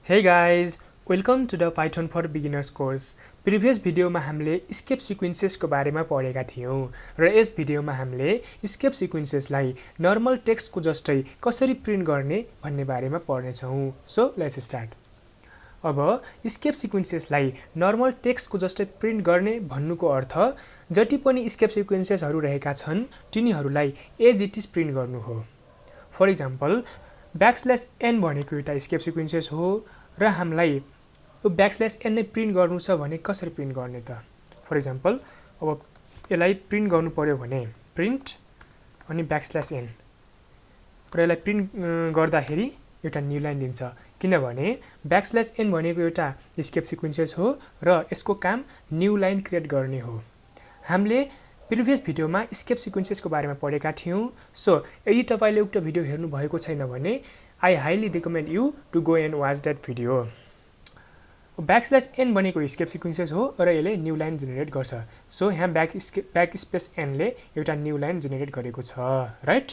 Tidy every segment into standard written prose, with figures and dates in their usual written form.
Hey guys, welcome to the Python for Beginners course. Previous भिडियोमा हामीले escape sequencesको बारेमा पढेका थियौं र यस भिडियोमा हामीले escape sequencesलाई normal textको जस्तै कसरी प्रिन्ट गर्ने भन्ने बारेमा पढ्नेछौं. So let's start. अब escape sequencesलाई normal textको जस्तै प्रिन्ट गर्ने भन्नुको अर्थ जति पनि escape sequencesहरु रहेका छन् तिनीहरुलाई as it is प्रिन्ट गर्नु हो. For example, \n भनेको एउटा escape sequences हो र हामीलाई यो \n नै प्रिन्ट गर्नु छ भने कसरी प्रिन्ट गर्ने त? फर एक्जाम्पल अब यसलाई प्रिन्ट गर्नु पर्यो भने प्रिन्ट अनि \n र यसलाई प्रिन्ट गर्दाखेरि एउटा न्यू लाइन दिन्छ किनभने \n भनेको एउटा escape sequences हो र यसको काम न्यू लाइन क्रिएट गर्ने हो. हामीले प्रिभियस भिडियोमा escape sequences को बारेमा पढेका थियौं. सो यदि तपाईले उक्त भिडियो हेर्नु भएको छैन भने I highly recommend you to go and watch that video. \n भनेको escape sequences हो र यसले न्यू लाइन जेनेरेट गर्छ. सो यहाँ बैकस्पेस n ले एउटा न्यू लाइन जेनेरेट गरेको छ, राइट?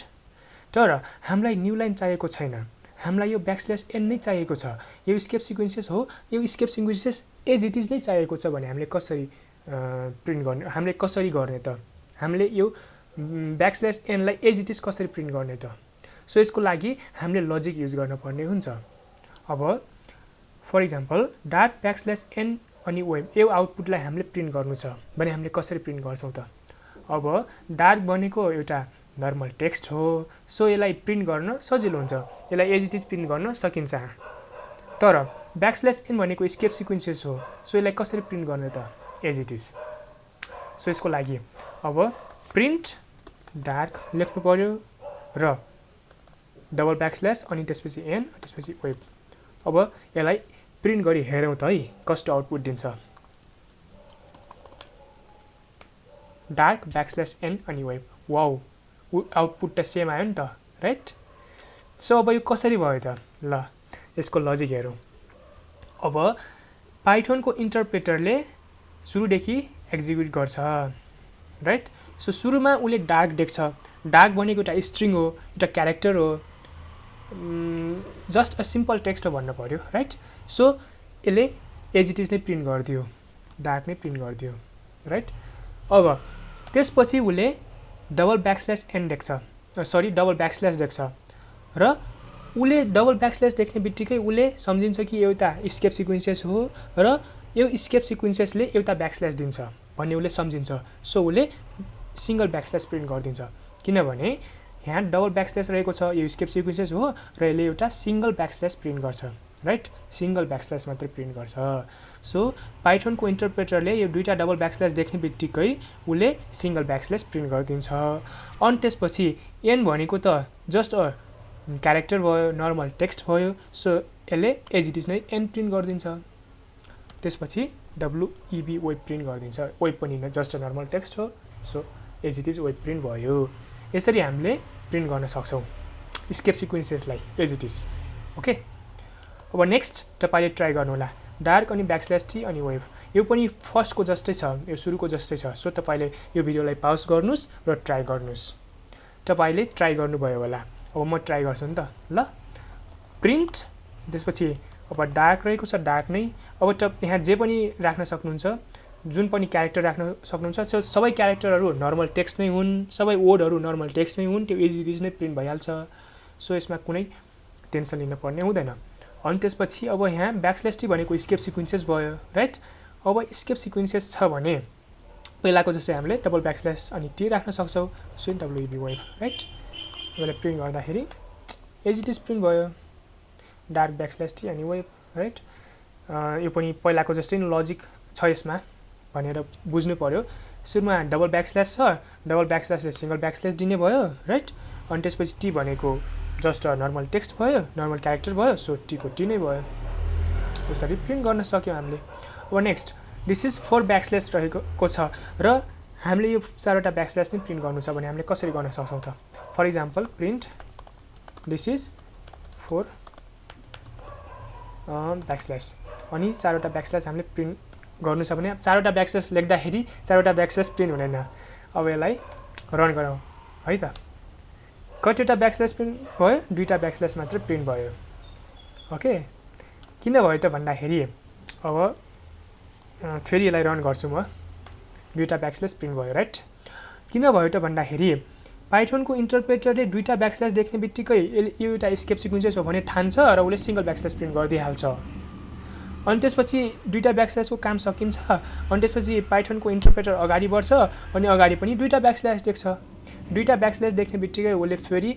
तर हामीलाई न्यू लाइन चाहिएको छैन. हामीलाई यो \n नै चाहिएको छ. यो escape sequences हो. यो escape sequences as it is नै चाहिएको छ भने हामीले कसरी प्रिन्ट गर्ने? हामीले कसरी गर्ने त? हामीले यो \n लाई as it is कसरी प्रिन्ट गर्ने त? सो यसको लागि हामीले लजिक युज गर्न पर्ने हुन्छ. अब फर एक्जाम्पल .n अनि वेब यो आउटपुटलाई हामीले प्रिन्ट गर्नु छ भने हामीले कसरी प्रिन्ट गर्छौं त? अब डार्क भनेको एउटा नर्मल टेक्स्ट हो. सो यसलाई प्रिन्ट गर्न सजिलो हुन्छ. यसलाई as it is प्रिन्ट गर्न सकिन्छ. तर \n भनेको escape sequences हो. सो यसलाई कसरी प्रिन्ट गर्ने त? as it is. सो यसको लागि अब प्रिन्ट डार्क लेख्नु पर्यो र डबल \n अनि त्यसपछि n त्यसपछि वेब. अब यसलाई प्रिन्ट गरी हेरौं त है कस्तो आउटपुट दिन्छ. डार्क \n अनि वेब. वाउ, आउटपुट त सेम आयो नि त, राइट? सो अब यो कसरी भयो त? ल यसको लजिक हेरौं. अब पाइथनको इन्टरप्रेटरले सुरुदेखि एक्जिक्युट गर्छ, राइट? सो सुरुमा उले डार्क देख्छ. डार्क भनेको एउटा स्ट्रिङ हो, एउटा क्यारेक्टर हो, जस्ट अ सिम्पल टेक्स्ट हो भन्न पर्यो, राइट? सो यसले as it is नै प्रिन्ट गर्दियो, डार्क नै प्रिन्ट गर्दियो, राइट? अब त्यसपछि उले डबल \n देख्छ, सरी डबल \/ देख्छ र उले डबल \/ देख्ने बित्तिकै उले सम्झिन्छ कि एउटा escape sequences हो र यो escape sequences ले एउटा \/ दिन्छ भन्ने उले सम्झिन्छ. सो उले सिंगल \/ प्रिन्ट गरिदिन्छ किनभने यहाँ डबल \/ रहेको छ. यो escape sequences हो र यसले एउटा सिंगल \/ प्रिन्ट गर्छ, राइट? सिंगल \/ मात्र प्रिन्ट गर्छ. सो पाइथनको इन्टरप्रेटरले यो दुईटा डबल \/ देख्ने बित्तिकै उले सिंगल \/ प्रिन्ट गरिदिन्छ. अनि त्यसपछि n भनेको त जस्ट अ क्यारेक्टर भयो, नर्मल टेक्स्ट भयो. सो यसले as it is नै n प्रिन्ट गरिदिन्छ. त्यसपछि web वेब प्रिन्ट गरिदिन्छ. वेब पनि जस्ट अ नर्मल टेक्स्ट हो. So as it is web print भयो. यसरी हामीले प्रिन्ट गर्न सक्छौं escape sequencesलाई as it is. Okay, अब नेक्स्ट तपाईले ट्राई गर्नु होला. डार्क अनि \t अनि वेब. यो पनि फर्स्टको जस्तै छ, यो सुरुको जस्तै छ. सो तपाईले यो भिडियोलाई पाउज गर्नुस् र ट्राई गर्नुस्. तपाईले ट्राई गर्नुभयो होला. अब म ट्राई गर्छु नि त. ल प्रिन्ट, त्यसपछि अब डार्क रहेको छ, डार्क नै. अब यहाँ जे पनि राख्न सक्नुहुन्छ, जुन पनि क्यारेक्टर राख्न सक्नुहुन्छ. सो सबै क्यारेक्टरहरु नर्मल टेक्स्ट नै हुन्, सबै वर्डहरु नर्मल टेक्स्ट नै हुन्, त्यो as it is नै प्रिन्ट भइहाल्छ. सो यसमा कुनै टेन्सन लिन पर्ने हुँदैन. अनि त्यसपछि अब यहाँ \t भनेको escape sequences भयो, राइट? अब escape sequences छ भने पहिलाको जस्तै हामीले डबल \/ अनि t राख्न सक्छौं. So web web, right? यसलाई प्रिन्ट गर्दाखेरि as it is प्रिन्ट भयो. डार्क \t अनि वेब, राइट? यो पनि पहिलाको जस्तै नै लजिक छ यसमा भनेर बुझ्नु पर्यो. सुरुमा डबल \/ छ, डबल \/ ले सिंगल \/ दिने भयो, राइट? अनि त्यसपछि t भनेको जस्ट अ नर्मल टेक्स्ट भयो, नर्मल क्यारेक्टर भयो. सो t को t नै भयो. यसरी प्रिन्ट गर्न सक्यौ हामीले. अब नेक्स्ट दिस इज 4 \/ रहेको छ र हामीले यो चारवटा \/ नै प्रिन्ट गर्नु छ भने हामीले कसरी गर्न सक्छौं त? For example print this is 4 \/ अनि चारवटा \/ हामीले प्रिन्ट गर्नु छ भने चारवटा \/ लेख्दाखेरि चारवटा \/ प्रिन्ट हुँदैन. अब यसलाई रन गरौँ है त. कतिवटा \/ प्रिन्ट भयो? दुईटा \/ मात्र प्रिन्ट भयो. ओके, किन भयो त भन्दाखेरि अब फेरि यसलाई रन गर्छु म दुईटा ब्याकस्ल्यास प्रिन्ट भयो राइट किन भयो त भन्दाखेरि पाइथनको इन्टरप्रेटरले दुईटा ब्याकस्ल्यास देख्ने बित्तिकै यो एउटा एस्केप सिक्वेन्सेस हो भने ठान्छ र उसले सिंगल ब्याकस्ल्यास प्रिन्ट गरिदिइहाल्छ अनि त्यसपछि दुईटा ब्याकस्ल्यासको काम सकिन्छ अनि त्यसपछि पाइथनको इन्टरप्रेटर अगाडि बढ्छ अनि अगाडि पनि दुईटा ब्याकस्ल्यास देख्छ दुईटा ब्याकस्ल्यास देख्ने बित्तिकै उसले फेरि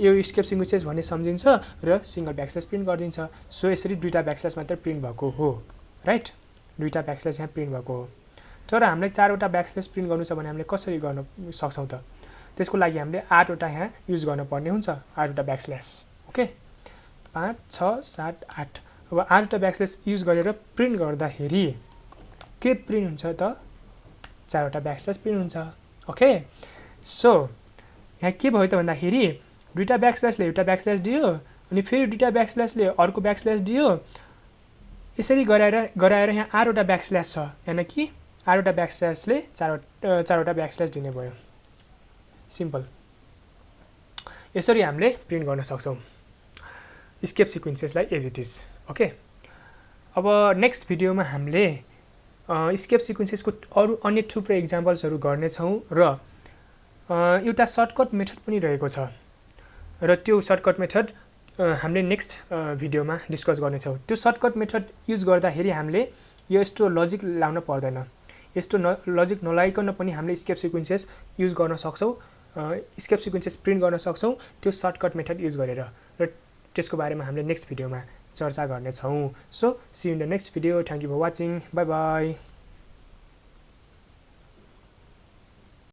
यो एस्केप सिक्वेन्सेस भन्ने सम्झिन्छ र सिंगल ब्याकस्ल्यास प्रिन्ट गरिदिन्छ सो यसरी दुईटा ब्याकस्ल्यास मात्र प्रिन्ट भएको हो राइट दुईटा ब्याकस्ल्यास यहाँ प्रिन्ट भएको हो तर हामीलाई चारवटा ब्याकस्ल्यास प्रिन्ट गर्नु छ भने हामीले कसरी गर्न सक्छौँ त त्यसको लागि हामीले 8वटा यहाँ युज गर्नुपर्ने हुन्छ 8वटा ब्याकस्ल्यास ओके 5 6 7 8 अब 8वटा ब्याकस्ल्यास युज गरेर प्रिन्ट गर्दाखेरि के प्रिन्ट हुन्छ त 4वटा ब्याकस्ल्यास प्रिन्ट हुन्छ ओके सो यहाँ के भयो त भन्दाखेरि दुईटा ब्याकस्ल्यासले एउटा ब्याकस्ल्यास दियो अनि फेरि दुईटा ब्याकस्ल्यासले अर्को ब्याकस्ल्यास दियो यसरी गराएर यहाँ 8वटा ब्याकस्ल्यास छ यानी कि 8वटा ब्याकस्ल्यासले 4वटा ब्याकस्ल्यास दिने भयो सिम्पल यसरी हामीले प्रिन्ट गर्न सक्छौँ एस्केप सिक्वेन्सेसलाई एज इट इज ओके अब नेक्स्ट भिडियोमा हामीले एस्केप सिक्वेन्सेसको अरू अन्य थुप्रै एक्जाम्पल्सहरू गर्नेछौँ र एउटा सर्टकट मेथड पनि रहेको छ र त्यो सर्टकट मेथड हामीले नेक्स्ट भिडियोमा डिस्कस गर्नेछौँ त्यो सर्टकट मेथड युज गर्दाखेरि हामीले यो यस्तो लजिक लाउन पर्दैन यस्तो लजिक नलाइकन पनि हामीले एस्केप सिक्वेन्सेस युज गर्न सक्छौँ एस्केप सिक्वेन्सेस प्रिन्ट गर्न सक्छौँ त्यो सर्टकट मेथड युज गरेर र त्यसको बारेमा हामीले नेक्स्ट भिडियोमा चर्चा गर्नेछौँ so see in the next video thank you for watching bye by